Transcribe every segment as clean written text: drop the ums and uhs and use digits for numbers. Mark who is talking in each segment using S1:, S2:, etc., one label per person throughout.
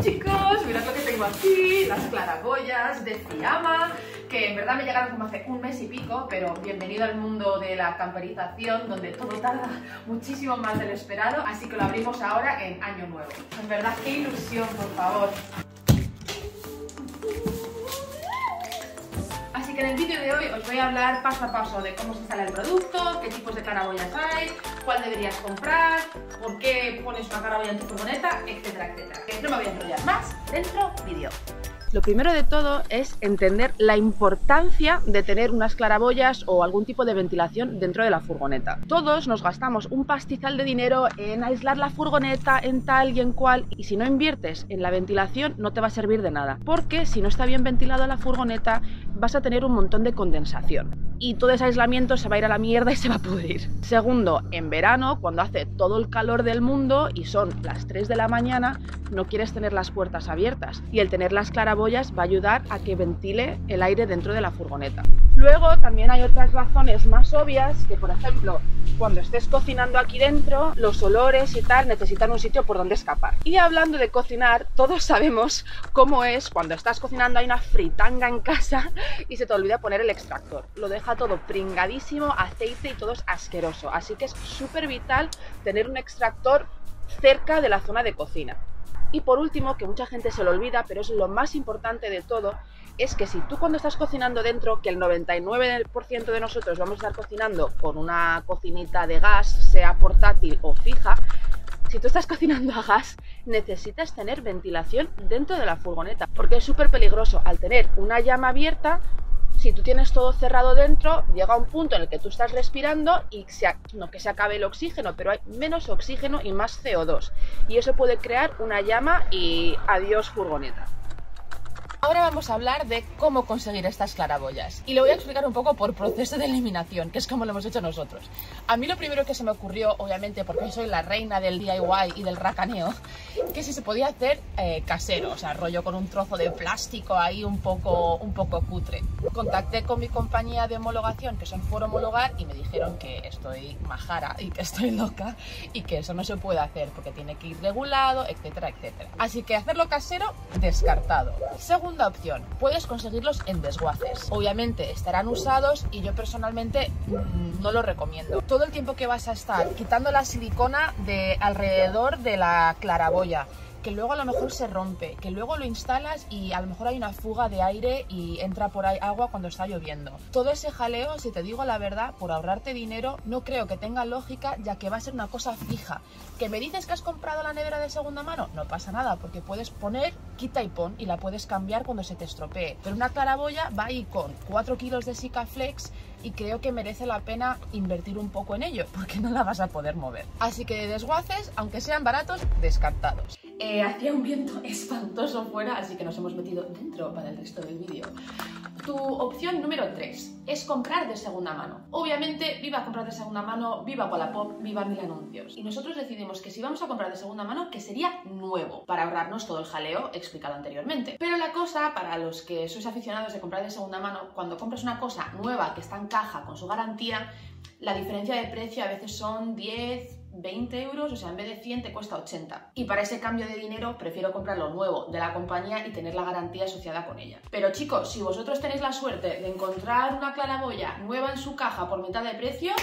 S1: Chicos, mirad lo que tengo aquí, las claraboyas de Fiamma, que en verdad me llegaron como hace un mes y pico, pero bienvenido al mundo de la camperización, donde todo tarda muchísimo más de lo esperado, así que lo abrimos ahora en Año Nuevo. En verdad, qué ilusión, por favor. Así que en el vídeo de hoy os voy a hablar paso a paso de cómo se instala el producto, qué tipos de claraboyas hay, cuál deberías comprar, por qué pones una claraboya en tu furgoneta, etcétera, etcétera. No me voy a enrollar más, dentro vídeo. Lo primero de todo es entender la importancia de tener unas claraboyas o algún tipo de ventilación dentro de la furgoneta. Todos nos gastamos un pastizal de dinero en aislar la furgoneta, en tal y en cual, y si no inviertes en la ventilación no te va a servir de nada, porque si no está bien ventilada la furgoneta vas a tener un montón de condensación y todo ese aislamiento se va a ir a la mierda y se va a pudrir. Segundo, en verano, cuando hace todo el calor del mundo y son las 3 de la mañana, no quieres tener las puertas abiertas, y el tener las claraboyas va a ayudar a que ventile el aire dentro de la furgoneta. Luego también hay otras razones más obvias, que por ejemplo, cuando estés cocinando aquí dentro, los olores y tal necesitan un sitio por donde escapar. Y hablando de cocinar, todos sabemos cómo es cuando estás cocinando, hay una fritanga en casa y se te olvida poner el extractor. Lo deja todo pringadísimo, aceite y todo es asqueroso. Así que es súper vital tener un extractor cerca de la zona de cocina. Y por último, que mucha gente se lo olvida, pero es lo más importante de todo, es que si tú cuando estás cocinando dentro, que el 99% de nosotros vamos a estar cocinando con una cocinita de gas, sea portátil o fija, si tú estás cocinando a gas, necesitas tener ventilación dentro de la furgoneta, porque es súper peligroso. Al tener una llama abierta, si tú tienes todo cerrado dentro, llega un punto en el que tú estás respirando y no que se acabe el oxígeno, pero hay menos oxígeno y más CO2. Y eso puede crear una llama y adiós furgoneta. Ahora vamos a hablar de cómo conseguir estas claraboyas. Y lo voy a explicar un poco por proceso de eliminación, que es como lo hemos hecho nosotros. A mí lo primero que se me ocurrió, obviamente porque soy la reina del DIY y del racaneo, que si se podía hacer casero, o sea, rollo con un trozo de plástico ahí un poco cutre. Contacté con mi compañía de homologación, que son Forhomologar, y me dijeron que estoy majara y que estoy loca y que eso no se puede hacer porque tiene que ir regulado, etcétera, etcétera. Así que hacerlo casero, descartado. Segunda opción, puedes conseguirlos en desguaces. Obviamente estarán usados y yo personalmente no lo recomiendo. Todo el tiempo que vas a estar quitando la silicona de alrededor de la claraboya, que luego a lo mejor se rompe, que luego lo instalas y a lo mejor hay una fuga de aire y entra por ahí agua cuando está lloviendo. Todo ese jaleo, si te digo la verdad, por ahorrarte dinero, no creo que tenga lógica, ya que va a ser una cosa fija. ¿Que me dices que has comprado la nevera de segunda mano? No pasa nada, porque puedes poner, quita y pon, y la puedes cambiar cuando se te estropee. Pero una claraboya va ahí con 4 kilos de Sikaflex y creo que merece la pena invertir un poco en ello, porque no la vas a poder mover. Así que de desguaces, aunque sean baratos, descartados. Hacía un viento espantoso fuera, así que nos hemos metido dentro para el resto del vídeo. Tu opción número 3 es comprar de segunda mano. Obviamente, viva comprar de segunda mano, viva Wallapop, viva Mil Anuncios. Y nosotros decidimos que si vamos a comprar de segunda mano, que sería nuevo, para ahorrarnos todo el jaleo explicado anteriormente. Pero la cosa, para los que sois aficionados de comprar de segunda mano, cuando compras una cosa nueva que está en caja con su garantía, la diferencia de precio a veces son 10, 20 euros, o sea, en vez de 100 te cuesta 80. Y para ese cambio de dinero prefiero comprar lo nuevo de la compañía y tener la garantía asociada con ella. Pero chicos, si vosotros tenéis la suerte de encontrar una claraboya nueva en su caja por mitad de precio,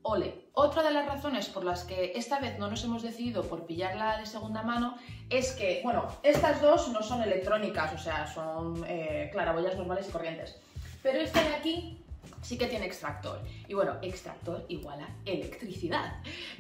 S1: ole. Otra de las razones por las que esta vez no nos hemos decidido por pillarla de segunda mano es que, bueno, estas dos no son electrónicas, o sea, son claraboyas normales y corrientes. Pero esta de aquí sí que tiene extractor. Y bueno, extractor igual a electricidad.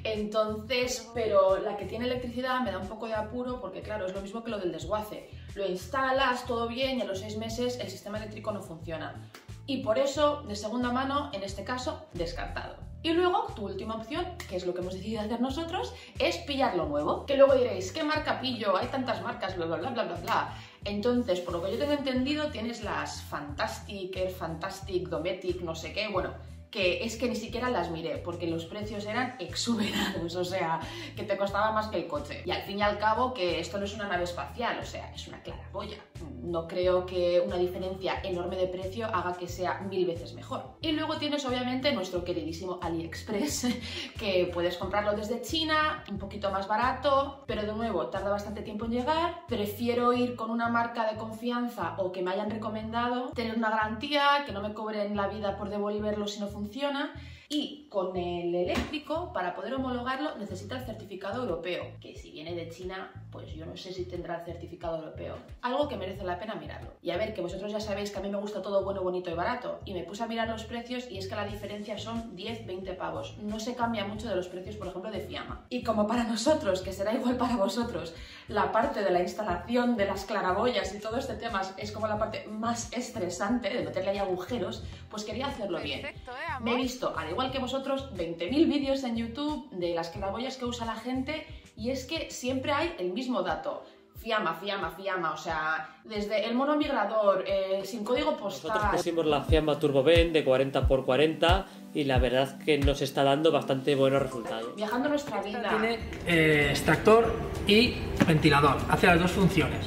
S1: Entonces, pero la que tiene electricidad me da un poco de apuro porque, claro, es lo mismo que lo del desguace. Lo instalas, todo bien, y a los 6 meses el sistema eléctrico no funciona. Y por eso, de segunda mano, en este caso, descartado. Y luego, tu última opción, que es lo que hemos decidido hacer nosotros, es pillar lo nuevo. Que luego diréis, ¿qué marca pillo? Hay tantas marcas, bla, bla, bla, bla, bla, bla. Entonces, por lo que yo tengo entendido, tienes las Fantastic, Air Fantastic, Dometic, no sé qué, bueno, que es que ni siquiera las miré, porque los precios eran exuberados, o sea, que te costaba más que el coche. Y al fin y al cabo, que esto no es una nave espacial, o sea, es una claraboya. no creo que una diferencia enorme de precio haga que sea 1000 veces mejor. Y luego tienes obviamente nuestro queridísimo AliExpress, que puedes comprarlo desde China, un poquito más barato, pero de nuevo tarda bastante tiempo en llegar. Prefiero ir con una marca de confianza o que me hayan recomendado, tener una garantía, que no me cobren la vida por devolverlo si no funciona. Y con el eléctrico, para poder homologarlo, necesita el certificado europeo, que si viene de China, pues yo no sé si tendrá el certificado europeo. Algo que merece la pena mirarlo. Y a ver, que vosotros ya sabéis que a mí me gusta todo bueno, bonito y barato, y me puse a mirar los precios y es que la diferencia son 10-20 pavos. No se cambia mucho de los precios, por ejemplo, de Fiamma. Y como para nosotros, que será igual para vosotros, la parte de la instalación de las claraboyas y todo este tema es como la parte más estresante, de meterle ahí agujeros, pues quería hacerlo bien.
S2: Perfecto,
S1: Me he visto, al igual que vosotros, 20.000 vídeos en YouTube de las claraboyas que usa la gente y es que siempre hay el mismo dato. Fiamma, o sea, desde el mono migrador, sin código postal...
S3: Nosotros pusimos la Fiamma TurboVent de 40×40 y la verdad que nos está dando bastante buenos resultados.
S1: Viajando nuestra vida.
S4: Tiene extractor y ventilador, hace las dos funciones.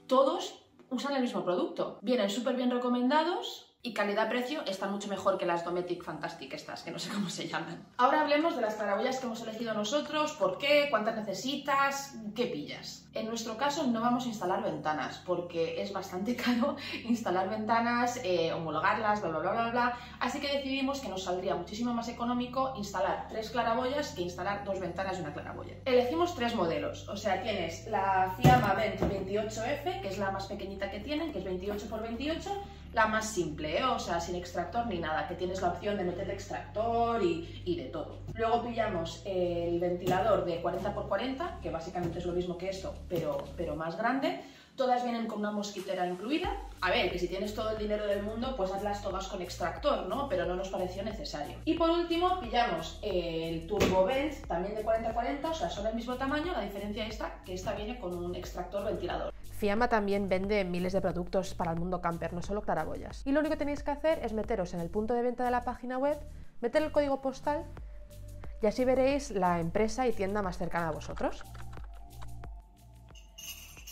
S1: Todos usan el mismo producto, vienen súper bien recomendados y calidad-precio están mucho mejor que las Dometic Fantastic estas, que no sé cómo se llaman. Ahora hablemos de las claraboyas que hemos elegido nosotros, por qué, cuántas necesitas, qué pillas. En nuestro caso no vamos a instalar ventanas, porque es bastante caro instalar ventanas, homologarlas, bla, bla, bla, bla, bla. Así que decidimos que nos saldría muchísimo más económico instalar 3 claraboyas que instalar 2 ventanas y una claraboya. Elegimos 3 modelos, o sea, tienes la Fiamma Vent 28F, que es la más pequeñita que tienen, que es 28×28, la más simple, o sea, sin extractor ni nada, que tienes la opción de meter extractor y de todo. Luego pillamos el ventilador de 40×40, que básicamente es lo mismo que esto, pero más grande. Todas vienen con una mosquitera incluida. A ver, que si tienes todo el dinero del mundo, pues hazlas todas con extractor, ¿no? Pero no nos pareció necesario. Y por último, pillamos el TurboVent, también de 40×40, o sea, son del mismo tamaño, la diferencia está que esta viene con un extractor ventilador.
S2: Fiamma también vende miles de productos para el mundo camper, no solo claraboyas. Y lo único que tenéis que hacer es meteros en el punto de venta de la página web, meter el código postal y así veréis la empresa y tienda más cercana a vosotros.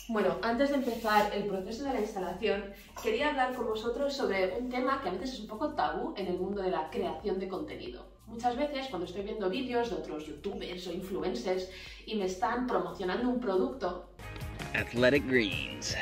S1: Bueno, antes de empezar el proceso de la instalación, quería hablar con vosotros sobre un tema que a veces es un poco tabú en el mundo de la creación de contenido. Muchas veces cuando estoy viendo vídeos de otros youtubers o influencers y me están promocionando un producto,
S5: Athletic Greens.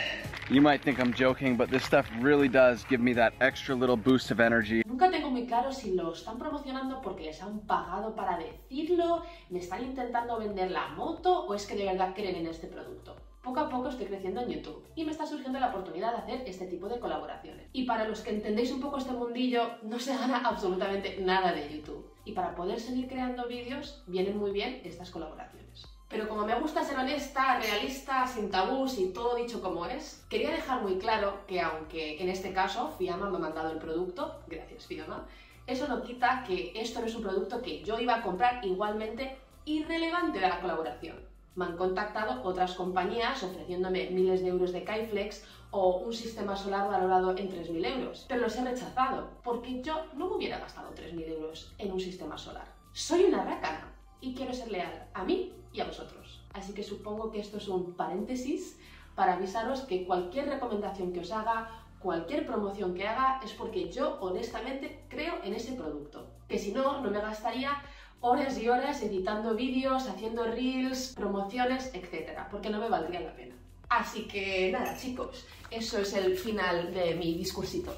S5: You might think I'm joking, but this stuff really does give me that extra little boost of energy.
S1: nunca tengo muy claro si lo están promocionando porque les han pagado para decirlo, me están intentando vender la moto o es que de verdad creen en este producto. Poco a poco estoy creciendo en YouTube y me está surgiendo la oportunidad de hacer este tipo de colaboraciones. Y para los que entendéis un poco este mundillo, no se gana absolutamente nada de YouTube. Y para poder seguir creando vídeos, vienen muy bien estas colaboraciones. Pero como me gusta ser honesta, realista, sin tabús y todo dicho como es, quería dejar muy claro que aunque en este caso Fiamma me ha mandado el producto, gracias Fiamma, eso no quita que esto no es un producto que yo iba a comprar igualmente irrelevante de la colaboración. Me han contactado otras compañías ofreciéndome miles de euros de Kyflex o un sistema solar valorado en 3.000 euros, pero los he rechazado porque yo no me hubiera gastado 3.000 euros en un sistema solar. Soy una rácana y quiero ser leal a mí y a vosotros. Así que supongo que esto es un paréntesis para avisaros que cualquier recomendación que os haga, cualquier promoción que haga, es porque yo honestamente creo en ese producto. Que si no, no me gastaría horas y horas editando vídeos, haciendo reels, promociones, etc. Porque no me valdría la pena. Así que nada, chicos, eso es el final de mi discursito.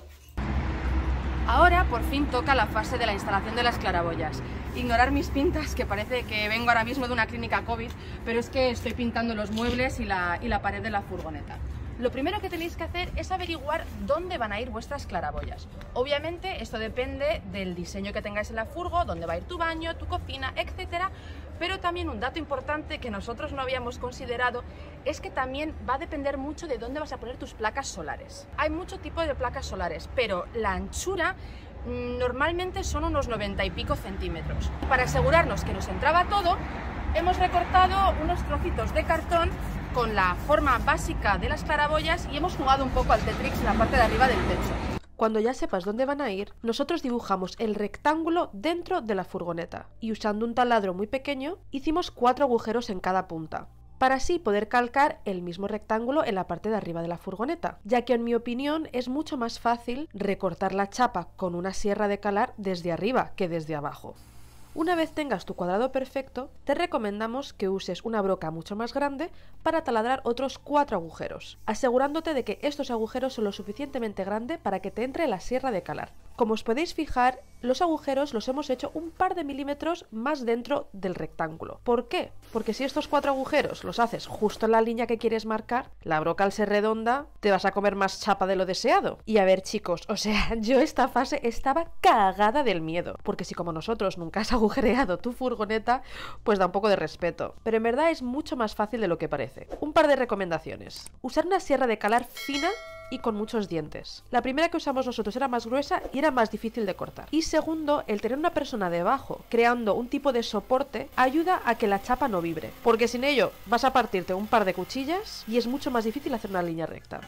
S2: Ahora por fin toca la fase de la instalación de las claraboyas. Ignorar mis pintas, que parece que vengo ahora mismo de una clínica COVID, pero es que estoy pintando los muebles y la pared de la furgoneta. Lo primero que tenéis que hacer es averiguar dónde van a ir vuestras claraboyas. Obviamente esto depende del diseño que tengáis en la furgo, dónde va a ir tu baño, tu cocina, etc. Pero también un dato importante que nosotros no habíamos considerado es que también va a depender mucho de dónde vas a poner tus placas solares. Hay mucho tipo de placas solares, pero la anchura normalmente son unos 90 y pico centímetros. Para asegurarnos que nos entraba todo, hemos recortado unos trocitos de cartón con la forma básica de las claraboyas y hemos jugado un poco al Tetris en la parte de arriba del techo. Cuando ya sepas dónde van a ir, nosotros dibujamos el rectángulo dentro de la furgoneta y usando un taladro muy pequeño hicimos 4 agujeros en cada punta. para así poder calcar el mismo rectángulo en la parte de arriba de la furgoneta, ya que en mi opinión es mucho más fácil recortar la chapa con una sierra de calar desde arriba que desde abajo. Una vez tengas tu cuadrado perfecto, te recomendamos que uses una broca mucho más grande para taladrar otros 4 agujeros, asegurándote de que estos agujeros son lo suficientemente grandes para que te entre la sierra de calar. Como os podéis fijar, los agujeros los hemos hecho un par de milímetros más dentro del rectángulo. ¿Por qué? Porque si estos 4 agujeros los haces justo en la línea que quieres marcar, la broca al ser redonda te vas a comer más chapa de lo deseado. Y a ver, chicos, o sea, yo esta fase estaba cagada del miedo, porque si como nosotros nunca has agujereado tu furgoneta, pues da un poco de respeto. Pero en verdad es mucho más fácil de lo que parece. Un par de recomendaciones. Usar una sierra de calar fina y con muchos dientes. La primera que usamos nosotros era más gruesa y era más difícil de cortar. Y segundo, el tener una persona debajo creando un tipo de soporte ayuda a que la chapa no vibre, porque sin ello vas a partirte un par de cuchillas y es mucho más difícil hacer una línea recta.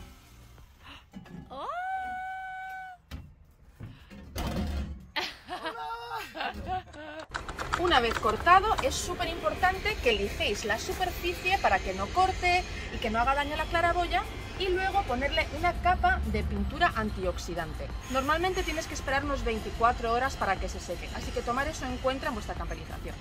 S2: Una vez cortado, es súper importante que lijéis la superficie para que no corte y que no haga daño a la claraboya, y luego ponerle una capa de pintura antioxidante. Normalmente tienes que esperar unos 24 horas para que se seque, así que tomar eso en cuenta en vuestra camperización.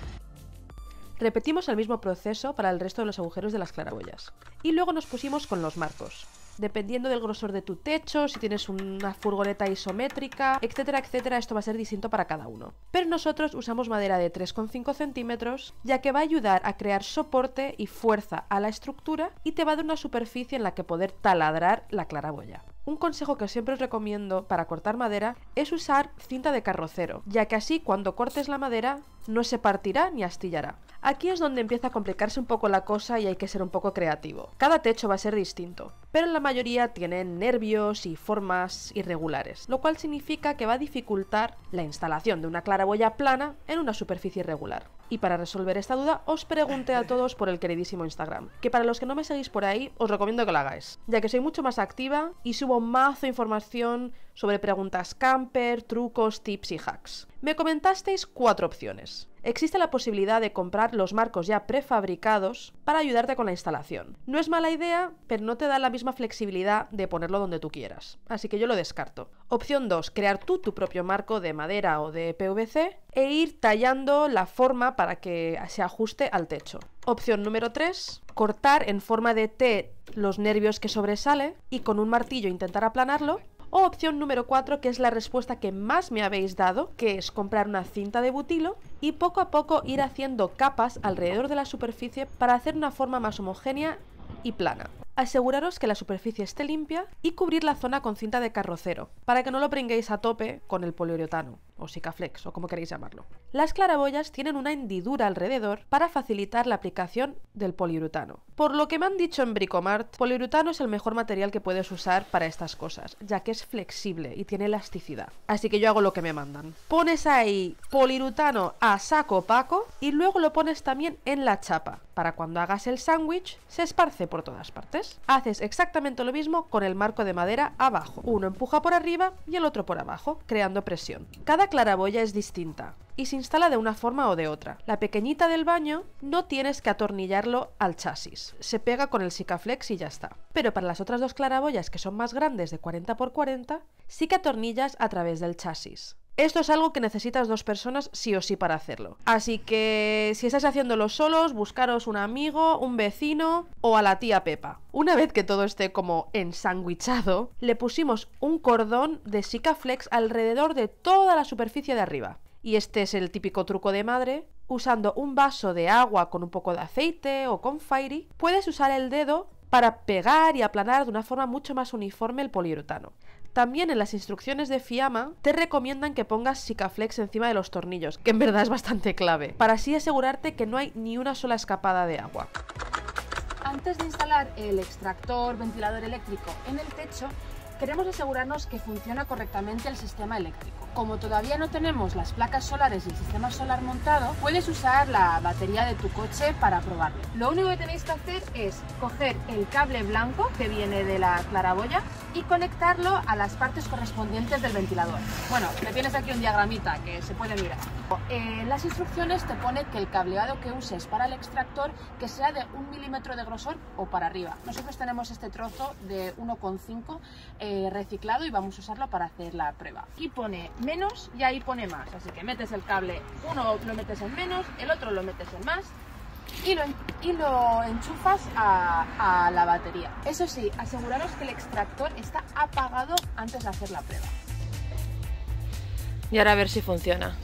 S2: Repetimos el mismo proceso para el resto de los agujeros de las claraboyas. Y luego nos pusimos con los marcos. Dependiendo del grosor de tu techo, si tienes una furgoneta isométrica, etcétera, etcétera, esto va a ser distinto para cada uno. Pero nosotros usamos madera de 3,5 centímetros, ya que va a ayudar a crear soporte y fuerza a la estructura y te va a dar una superficie en la que poder taladrar la claraboya. Un consejo que siempre os recomiendo para cortar madera es usar cinta de carrocero, ya que así cuando cortes la madera no se partirá ni astillará. Aquí es donde empieza a complicarse un poco la cosa y hay que ser un poco creativo. Cada techo va a ser distinto, pero la mayoría tienen nervios y formas irregulares, lo cual significa que va a dificultar la instalación de una claraboya plana en una superficie irregular. Y para resolver esta duda os pregunté a todos por el queridísimo Instagram, que para los que no me seguís por ahí os recomiendo que lo hagáis, ya que soy mucho más activa y subo mazo de información sobre preguntas camper, trucos, tips y hacks. Me comentasteis 4 opciones. Existe la posibilidad de comprar los marcos ya prefabricados para ayudarte con la instalación. No es mala idea, pero no te da la misma flexibilidad de ponerlo donde tú quieras, así que yo lo descarto. Opción 2, crear tú tu propio marco de madera o de PVC e ir tallando la forma para que se ajuste al techo. Opción número 3, cortar en forma de T los nervios que sobresale y con un martillo intentar aplanarlo. O opción número 4, que es la respuesta que más me habéis dado, que es comprar una cinta de butilo y poco a poco ir haciendo capas alrededor de la superficie para hacer una forma más homogénea y plana. Aseguraros que la superficie esté limpia y cubrir la zona con cinta de carrocero, para que no lo pringuéis a tope con el poliuretano, o Sikaflex, o como queréis llamarlo. Las claraboyas tienen una hendidura alrededor para facilitar la aplicación del poliuretano. Por lo que me han dicho en Bricomart, poliuretano es el mejor material que puedes usar para estas cosas, ya que es flexible y tiene elasticidad. Así que yo hago lo que me mandan. Pones ahí poliuretano a saco paco y luego lo pones también en la chapa, para cuando hagas el sándwich se esparce por todas partes. Haces exactamente lo mismo con el marco de madera abajo. Uno empuja por arriba y el otro por abajo, creando presión. Cada claraboya es distinta y se instala de una forma o de otra. La pequeñita del baño no tienes que atornillarlo al chasis, se pega con el Sikaflex y ya está. Pero para las otras 2 claraboyas, que son más grandes, de 40 x 40, sí que atornillas a través del chasis. Esto es algo que necesitas 2 personas sí o sí para hacerlo. Así que si estáis haciéndolo solos, buscaros un amigo, un vecino o a la tía Pepa. Una vez que todo esté como ensandwichado, le pusimos un cordón de Sikaflex alrededor de toda la superficie de arriba. Y este es el típico truco de madre. Usando un vaso de agua con un poco de aceite o con Fairy, puedes usar el dedo para pegar y aplanar de una forma mucho más uniforme el poliuretano. También en las instrucciones de Fiamma te recomiendan que pongas Sikaflex encima de los tornillos, que en verdad es bastante clave, para así asegurarte que no hay ni una sola escapada de agua. Antes de instalar el extractor ventilador eléctrico en el techo, queremos asegurarnos que funciona correctamente el sistema eléctrico. Como todavía no tenemos las placas solares y el sistema solar montado, puedes usar la batería de tu coche para probarlo. Lo único que tenéis que hacer es coger el cable blanco que viene de la claraboya y conectarlo a las partes correspondientes del ventilador. Bueno, me tienes aquí un diagramita que se puede mirar. En las instrucciones te pone que el cableado que uses para el extractor que sea de 1 milímetro de grosor o para arriba. Nosotros tenemos este trozo de 1,5 reciclado y vamos a usarlo para hacer la prueba. Aquí pone menos y ahí pone más, así que metes el cable, uno lo metes en menos, el otro lo metes en más y lo enchufas a la batería. Eso sí, aseguraros que el extractor está apagado antes de hacer la prueba. Y ahora a ver si funciona.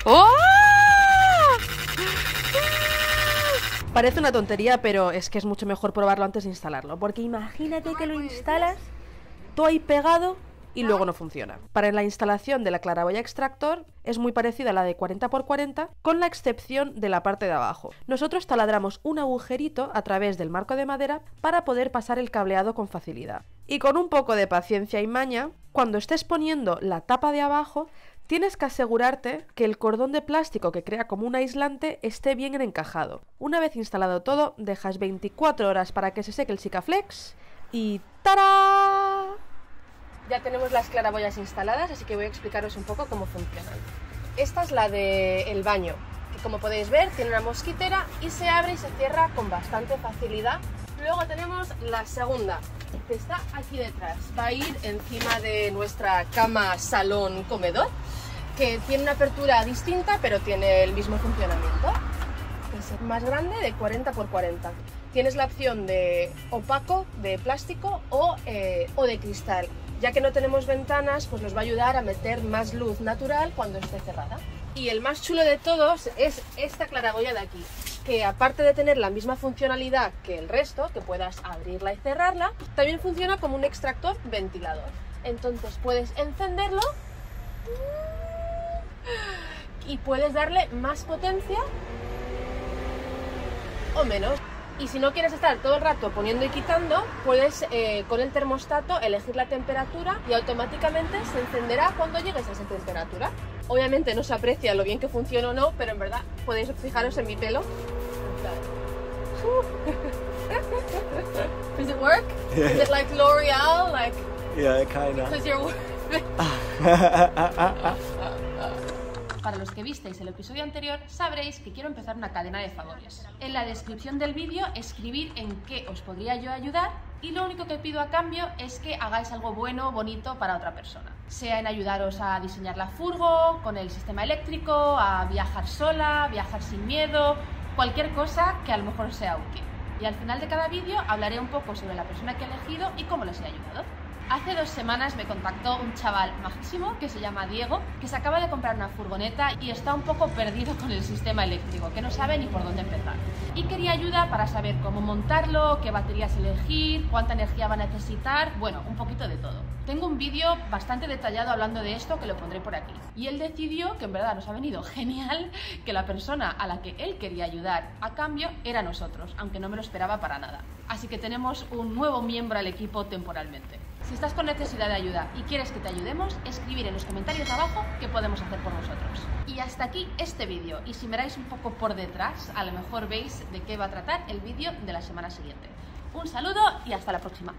S2: ¡Oh! Parece una tontería, pero es que es mucho mejor probarlo antes de instalarlo, porque imagínate que lo instalas todo ahí pegado y luego no funciona. Para la instalación de la claraboya extractor es muy parecida a la de 40×40, con la excepción de la parte de abajo. Nosotros taladramos un agujerito a través del marco de madera para poder pasar el cableado con facilidad. Y con un poco de paciencia y maña, cuando estés poniendo la tapa de abajo, tienes que asegurarte que el cordón de plástico que crea como un aislante esté bien encajado. Una vez instalado todo, dejas 24 horas para que se seque el Sikaflex y ¡tará! Ya tenemos las claraboyas instaladas, así que voy a explicaros un poco cómo funcionan. Esta es la del baño, que como podéis ver tiene una mosquitera y se abre y se cierra con bastante facilidad. Luego tenemos la segunda, que está aquí detrás. Va a ir encima de nuestra cama, salón, comedor, que tiene una apertura distinta, pero tiene el mismo funcionamiento. Es más grande, de 40×40. Tienes la opción de opaco, de plástico o de cristal. Ya que no tenemos ventanas, pues nos va a ayudar a meter más luz natural cuando esté cerrada. Y el más chulo de todos es esta claraboya de aquí, que aparte de tener la misma funcionalidad que el resto, que puedas abrirla y cerrarla, también funciona como un extractor ventilador. Entonces puedes encenderlo y puedes darle más potencia o menos. Y si no quieres estar todo el rato poniendo y quitando, puedes con el termostato elegir la temperatura y automáticamente se encenderá cuando llegues a esa temperatura. Obviamente no se aprecia lo bien que funciona o no, pero en verdad podéis fijaros en mi pelo. Does it work?
S6: Yeah.
S2: Is it like L'Oreal? Like,
S6: Yeah, kinda.
S2: because you're... Para los que visteis el episodio anterior, sabréis que quiero empezar una cadena de favores. En la descripción del vídeo escribid en qué os podría yo ayudar y lo único que pido a cambio es que hagáis algo bueno, bonito para otra persona. Sea en ayudaros a diseñar la furgo, con el sistema eléctrico, a viajar sola, viajar sin miedo, cualquier cosa que a lo mejor os sea útil. Y al final de cada vídeo hablaré un poco sobre la persona que he elegido y cómo les he ayudado. Hace 2 semanas me contactó un chaval majísimo que se llama Diego, que se acaba de comprar una furgoneta y está un poco perdido con el sistema eléctrico, que no sabe ni por dónde empezar. Y quería ayuda para saber cómo montarlo, qué baterías elegir, cuánta energía va a necesitar, bueno, un poquito de todo. Tengo un vídeo bastante detallado hablando de esto que lo pondré por aquí. Y él decidió, que en verdad nos ha venido genial, que la persona a la que él quería ayudar a cambio era nosotros, aunque no me lo esperaba para nada. Así que tenemos un nuevo miembro al equipo temporalmente. Si estás con necesidad de ayuda y quieres que te ayudemos, escribir en los comentarios abajo qué podemos hacer por nosotros. Y hasta aquí este vídeo, y si miráis un poco por detrás, a lo mejor veis de qué va a tratar el vídeo de la semana siguiente. Un saludo y hasta la próxima.